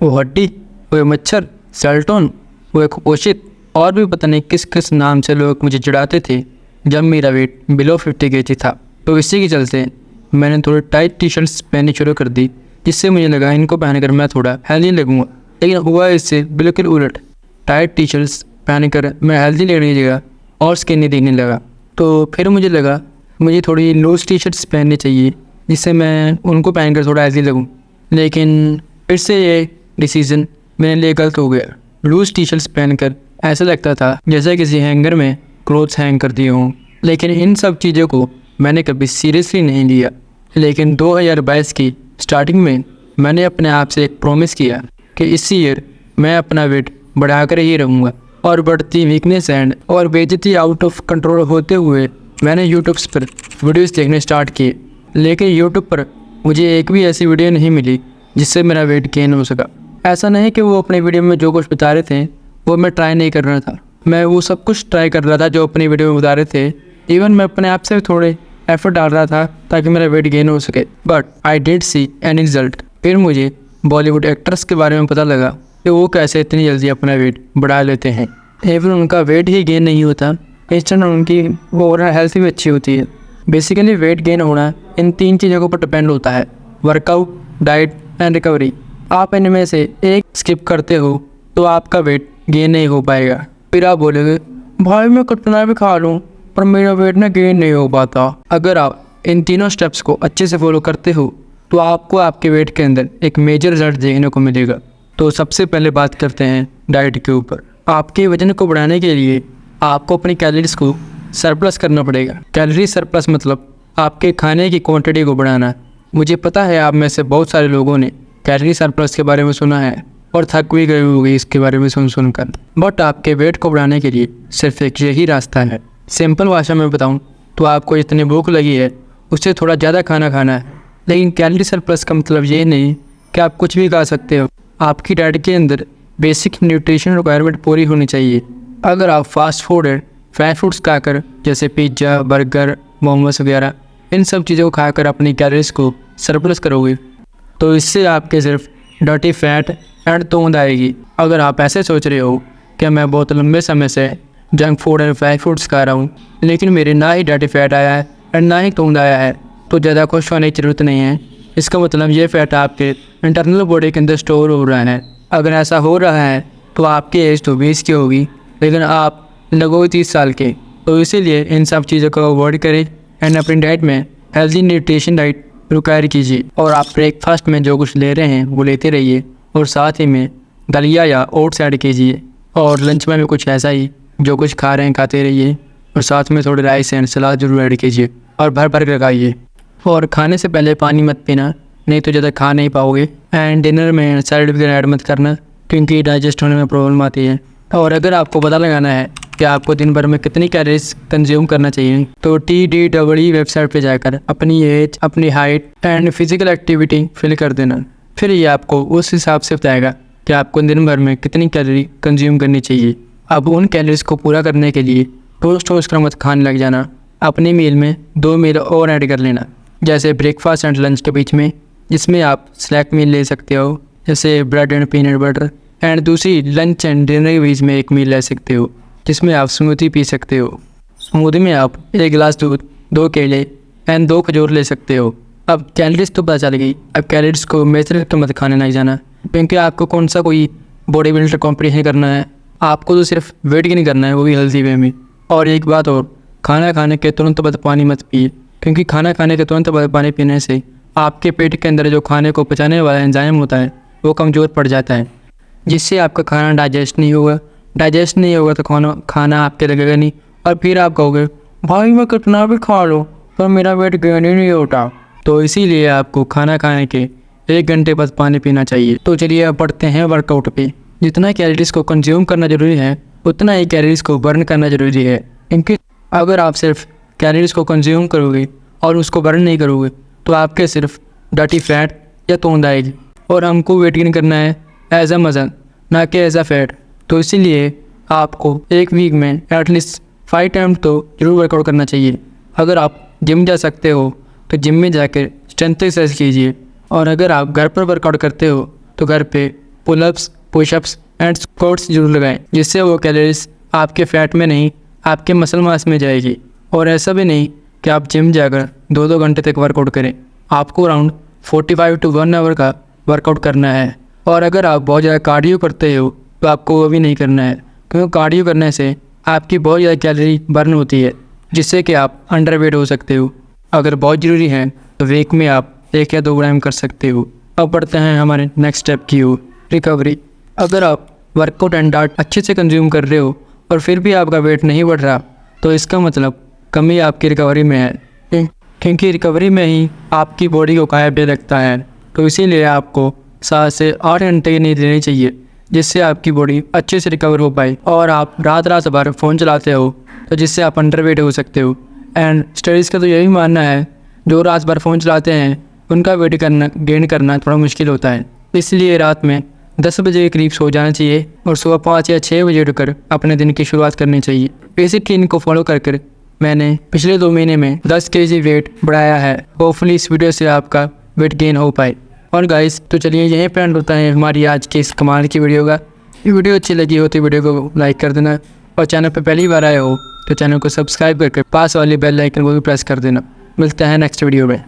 वो हड्डी, वो मच्छर, सेल्टोन, वो कुपोषित और भी पता नहीं किस किस नाम से लोग मुझे चिढ़ाते थे जब मेरा वेट बिलो 50 kg था। तो इसी के चलते मैंने थोड़ी टाइट टी शर्ट्स पहननी शुरू कर दी, जिससे मुझे लगा इनको पहनकर मैं थोड़ा हेल्दी लगूंगा। लेकिन हुआ इससे बिल्कुल उलट। टाइट टी शर्ट्स पहनकर मैं हेल्दी लगने की जगह और स्किनी दिखने लगा। तो फिर मुझे लगा मुझे थोड़ी लूज टी शर्ट्स पहननी चाहिए, जिससे मैं उनको पहनकर थोड़ा हेल्दी लगूँ। लेकिन फिर से ये डिसीज़न मेरे लिए गलत हो गया। लूज टी शर्ट्स पहनकर ऐसा लगता था जैसे किसी हैंगर में क्लोथ्स हैंग कर दिए हों। लेकिन इन सब चीज़ों को मैंने कभी सीरियसली नहीं लिया। लेकिन 2022 की स्टार्टिंग में मैंने अपने आप से एक प्रॉमिस किया कि इस ईयर मैं अपना वेट बढ़ाकर ही रहूँगा। और बढ़ती वीकनेस एंड और बेइज्जती आउट ऑफ कंट्रोल होते हुए मैंने यूट्यूब पर वीडियोस देखने स्टार्ट किए। लेकिन यूट्यूब पर मुझे एक भी ऐसी वीडियो नहीं मिली जिससे मेरा वेट गेन हो सका। ऐसा नहीं कि वो अपने वीडियो में जो कुछ बता रहे थे वो मैं ट्राई नहीं कर रहा था। मैं वो सब कुछ ट्राई कर रहा था जो अपनी वीडियो में बता रहे थे। इवन मैं अपने आप से थोड़े एफर्ट डाल रहा था ताकि मेरा वेट गेन हो सके। But I did see any result. फिर मुझे बॉलीवुड एक्ट्रेस के बारे में पता लगा कि वो कैसे इतनी जल्दी अपना वेट बढ़ा लेते हैं। इवन उनका वेट ही गेन नहीं होता, इंस्टेंट उनकी ओवरऑल हेल्थ भी अच्छी होती है। बेसिकली वेट गेन होना इन 3 चीज़ों के ऊपर डिपेंड होता है: वर्कआउट, डाइट एंड रिकवरी। आप इनमें से एक स्किप करते हो तो आपका वेट गेन नहीं हो पाएगा। फिर आप बोलोगे भाई मैं कितना भी खा लूँ पर मेरा वेट ना गेन नहीं हो पाता। अगर आप इन तीनों स्टेप्स को अच्छे से फॉलो करते हो तो आपको आपके वेट के अंदर एक मेजर रिजल्ट देखने को मिलेगा। तो सबसे पहले बात करते हैं डाइट के ऊपर। आपके वजन को बढ़ाने के लिए आपको अपनी कैलोरीज को सरप्लस करना पड़ेगा। कैलोरी सरप्लस मतलब आपके खाने की क्वांटिटी को बढ़ाना। मुझे पता है आप में से बहुत सारे लोगों ने कैलोरी सरप्लस के बारे में सुना है और थक भी गए होंगे इसके बारे में सुनकर। बट आपके वेट को बढ़ाने के लिए सिर्फ एक यही रास्ता है। सिंपल भाषा में बताऊं तो आपको जितनी भूख लगी है उससे थोड़ा ज़्यादा खाना खाना है। लेकिन कैलोरी सरप्लस का मतलब ये नहीं कि आप कुछ भी खा सकते हो। आपकी डाइट के अंदर बेसिक न्यूट्रिशन रिक्वायरमेंट पूरी होनी चाहिए। अगर आप fast food and fry foods खाकर जैसे पिज्ज़ा, बर्गर, मोमोस वगैरह इन सब चीज़ों को खाकर अपनी कैलोरीज को सरप्लस करोगे तो इससे आपके सिर्फ डर्टी फैट एंड तोंद आएगी। अगर आप ऐसे सोच रहे हो कि मैं बहुत लंबे समय से junk food and fry foods खा रहा हूँ लेकिन मेरे ना ही डर्टी फैट आया है एंड ना ही तोंद आया है, तो ज़्यादा खुश होने की ज़रूरत नहीं है। इसका मतलब ये फैट आपके इंटरनल बॉडी के अंदर स्टोर हो रहा है। अगर ऐसा हो रहा है तो आपकी एज तो 20 की होगी लेकिन आप लगोगे 30 साल के। तो इसीलिए इन सब चीज़ों को अवॉइड करें एंड अपनी डाइट में हेल्दी न्यूट्रिशन डाइट रिक्वायर कीजिए। और आप ब्रेकफास्ट में जो कुछ ले रहे हैं वो लेते रहिए और साथ ही में दलिया या ओट्स ऐड कीजिए। और लंच में भी कुछ ऐसा ही जो कुछ खा रहे हैं खाते रहिए और साथ में थोड़े राइस एंड सलाद जरूर ऐड कीजिए और भर भर कर खाइए। और खाने से पहले पानी मत पीना, नहीं तो ज़्यादा खा नहीं पाओगे। एंड डिनर में सैलड वगैरह ऐड मत करना क्योंकि डाइजेस्ट होने में प्रॉब्लम आती है। और अगर आपको पता लगाना है कि आपको दिन भर में कितनी कैलोरीज कंज्यूम करना चाहिए तो TDEE वेबसाइट पे जाकर अपनी एज, अपनी height and physical activity fill कर देना। फिर ये आपको उस हिसाब से बताएगा कि आपको दिन भर में कितनी कैलोरी कंज्यूम करनी चाहिए। अब उन कैलोरीज को पूरा करने के लिए रोज़ कर मत खाने लग जाना। अपनी मील में 2 मील और ऐड कर लेना, जैसे ब्रेकफास्ट एंड लंच के बीच में, जिसमें आप स्नैक मील ले सकते हो जैसे bread and peanut butter. And दूसरी लंच एंड डिनर के बीच में 1 मील ले सकते हो जिसमें आप स्मूदी पी सकते हो। स्मूदी में आप 1 गिलास दूध, 2 केले एंड 2 खजूर ले सकते हो। अब कैलोरीज तो पता चल गई। अब कैलोरीज को मेजर करके मत खाने लग जाना क्योंकि आपको कौन सा कोई बॉडी बिल्डर कॉम्पिटिशन करना है। आपको तो सिर्फ वेट गेन करना है, वो भी हेल्दी वे में। और एक बात और, खाना खाने के तुरंत बाद पानी मत पिए क्योंकि खाना खाने के तुरंत बाद पानी पीने से आपके पेट के अंदर जो खाने को पचाने वाला एंजाइम होता है वो कमज़ोर पड़ जाता है, जिससे आपका खाना डाइजेस्ट नहीं होगा। डाइजेस्ट नहीं होगा तो खाना आपके लगेगा नहीं और फिर आप कहोगे भाई मैं कितना भी खा लूँ पर मेरा वेट गेन ही नहीं होता। तो इसीलिए आपको खाना खाने के 1 घंटे बाद पानी पीना चाहिए। तो चलिए अब बढ़ते हैं वर्कआउट पे। जितना कैलोरीज को कंज्यूम करना ज़रूरी है उतना ही कैलोरीज को बर्न करना ज़रूरी है। क्योंकि अगर आप सिर्फ कैलोरीज को कंज्यूम करोगे और उसको बर्न नहीं करोगे तो आपके सिर्फ डर्टी फैट या तोंद आएगी। और हमको वेट गेन करना है एज अ मसल, ना कि एज अ फैट। तो इसीलिए आपको 1 वीक में एटलीस्ट 5 टाइम तो ज़रूर वर्कआउट करना चाहिए। अगर आप जिम जा सकते हो तो जिम में जाकर स्ट्रेंथ एक्सरसाइज कीजिए। और अगर आप घर पर वर्कआउट करते हो तो घर पे पुलअप्स, पुशअप्स एंड स्क्वाट्स जरूर लगाएं, जिससे वो कैलोरीज आपके फैट में नहीं आपके मसल मास में जाएगी। और ऐसा भी नहीं कि आप जिम जाकर 2-2 घंटे तक वर्कआउट करें। आपको अराउंड 45 to 1 आवर का वर्कआउट करना है। और अगर आप बहुत ज़्यादा कार्डियो करते हो तो आपको वो भी नहीं करना है, क्योंकि कार्डियो करने से आपकी बहुत ज़्यादा कैलोरी बर्न होती है, जिससे कि आप अंडरवेट हो सकते हो। अगर बहुत ज़रूरी है तो वीक में आप 1 या 2 ग्राम कर सकते हो। अब बढ़ते हैं हमारे नेक्स्ट स्टेप की ओर, रिकवरी। अगर आप वर्कआउट एंड डाइट अच्छे से कंज्यूम कर रहे हो और फिर भी आपका वेट नहीं बढ़ रहा, तो इसका मतलब कमी आपकी रिकवरी में है, क्योंकि रिकवरी में ही आपकी बॉडी को काया पे रखता है। तो इसीलिए आपको 7 से 8 घंटे की नींद लेनी चाहिए, जिससे आपकी बॉडी अच्छे से रिकवर हो पाए। और आप रात भर फ़ोन चलाते हो तो जिससे आप अंडरवेट हो सकते हो। एंड स्टडीज़ का तो यही मानना है, जो रात भर फ़ोन चलाते हैं उनका वेट गेन करना थोड़ा मुश्किल होता है। इसलिए रात में 10 बजे के करीब सो जाना चाहिए और सुबह 5 या 6 बजे उठकर अपने दिन की शुरुआत करनी चाहिए। बेसिक ट्रेनिंग को फॉलो कर मैंने पिछले 2 महीने में 10 kg वेट बढ़ाया है। होपफुली इस वीडियो से आपका वेट गेन हो पाए। और गाइस, तो चलिए यहीं पे एंड होता है हमारी आज की इस कमाल की वीडियो का। ये वीडियो अच्छी लगी हो तो वीडियो को लाइक कर देना, और चैनल पे पहली बार आए हो तो चैनल को सब्सक्राइब करके पास वाली बेल आइकन को भी प्रेस कर देना। मिलते हैं नेक्स्ट वीडियो में।